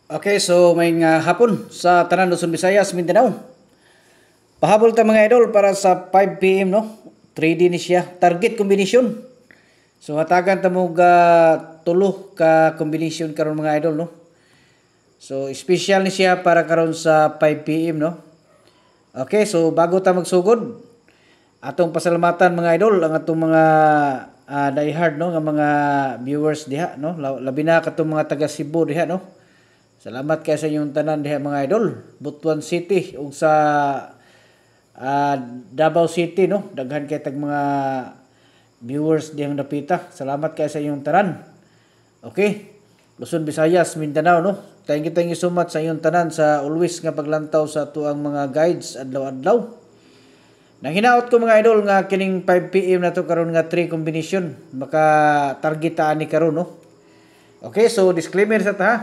Okay, so may hapon sa tanan Luzon, Visayas, Mindanao. Pahabol ta mga idol para sa 5 PM no. 3D ni siya. Target combination. So hatagan ta mo tulo ka combination karon mga idol no. So special ni siya para karon sa 5 PM no. Okay, so bago ta magsugod, atong pasalamatan mga idol ang atong mga diehard no nga mga viewers diha no. Labi na katong mga taga Cebu diha no. Salamat kayo sa inyong tanan diha mga idol. Butuan City ug sa Davao City no. Daghan kay tag mga viewers dihang napita. Salamat kayo sa inyong tanan. Okay. Luzon, Visayas, Mindanao no. Thank you so much sa inyong tanan sa always nga paglantaw sa tuang mga guides adlaw-adlaw. Nang hinaot ko mga idol nga kining 5 PM na to karon nga 3 combination maka targetaan ni karon no. Okay, so disclaimer sa ta ha.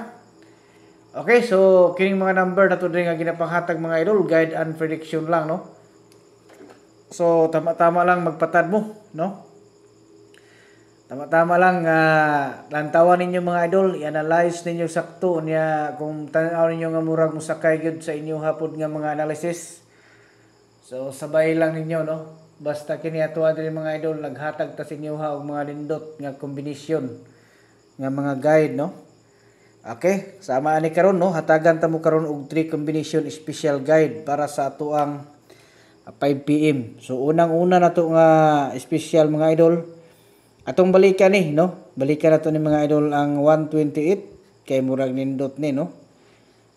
Okay, so kining mga number na to din nga ginapanghatag mga idol, guide and prediction lang no. So tama-tama lang magpatad mo no. Tama-tama lang lantawan ninyo mga idol, i-analyze ninyo sakto niya kung tan-aw ninyo nga murag musakay gyud sa inyo hapon nga mga analysis. So sabay lang ninyo no. Basta kini ato diri mga idol naghatag ta sa inyo ha og mga lindot nga kombinasyon nga mga guide no. Okay, sama ani karon no, hatagan ta mo karon og 3 combination special guide para sa ato ang 5 PM. So unang-una nato nga special mga idol, atong balikan ni no. Balikan nato ni mga idol ang 128 kay murag nindot ni no.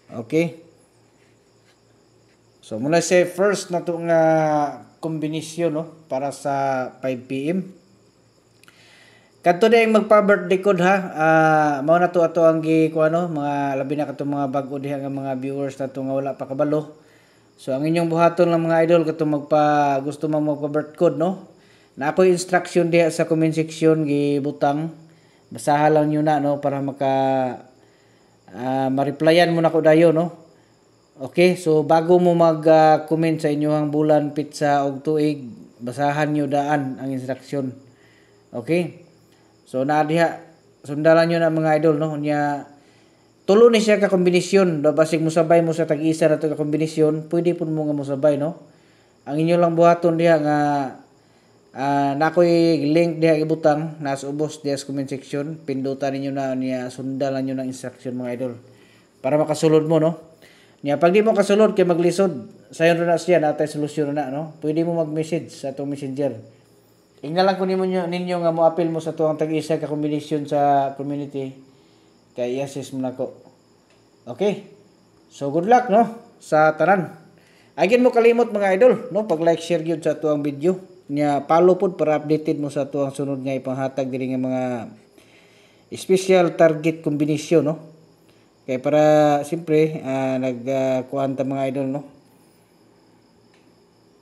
Okay. So muna say first nato nga kombinasyon no para sa 5 PM. Kadto day magpa-birthday code ha. Mao na to ato ang kuano mga labi na kadto mga bag-o diha nga mga viewers nato nga wala pa kabalo. So ang inyong buhaton lang mga idol kadto gusto mo magpa-birth code no. Na ako instruction diha sa comment section gibutang. Basahan lang niyo na no para ma-replyan mo na ko dayo no. Okay, so bago mo mag-comment sa inyong bulan, pizza og tuig, basahan niyo daan ang instruction. Okay? So na diha sundalan nyo na mga idol no nya tulo ni siya ka kombinasyon do basig mo sabay mo sa tag-isa na to ka kombinasyon pwede pud mo nga mosabay no. Ang inyo lang buhaton diha nga nakoy link diha ibutang nasa ubos diha sa comment section, pindutan ninyo na niya sundalan nyo ng instruction mga idol para makasulod mo no. Nya pag di mo kasulod kay maglisod sayon na siya natay solusyon na no. Pwede mo mag-message sa atong messenger. Ingna lang ko ninyo nga mo-appeal mo sa tuang tag-isa ka combination sa community kay i-assist mo nako. Okay? So good luck no sa tanan. Again mo kalimot mga idol no pag-like share gyud sa tuang video. Nya follow pod para updated mo sa tuang sunod nga ipanghatag diri nga mga special target combination no. Kay para siyempre nagkuan ta mga idol no.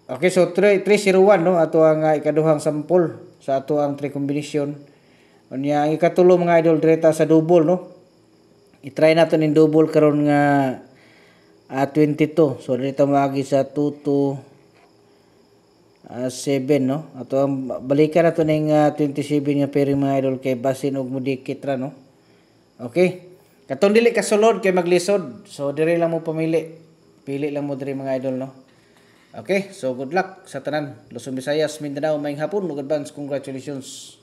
Okay, so 301 no ato ang ikaduhang sample sa ato ang 3 combination. Unya ang ikatulo mga idol direta sa double no. I-try nato ning double karon nga 22. So direta maagi sa 2 to 7 no. Ato ang balikan nato ning 27 nga pairing mga idol kay basin og mudikit ra no. Okay. Katong dili kasulod kay maglisod. So dire lang mo pamili. Pili lang mo dire mga idol no. Okay, so good luck sa tanan. Luzon, Visayas, Mindanao, maayong hapon. Advance congratulations.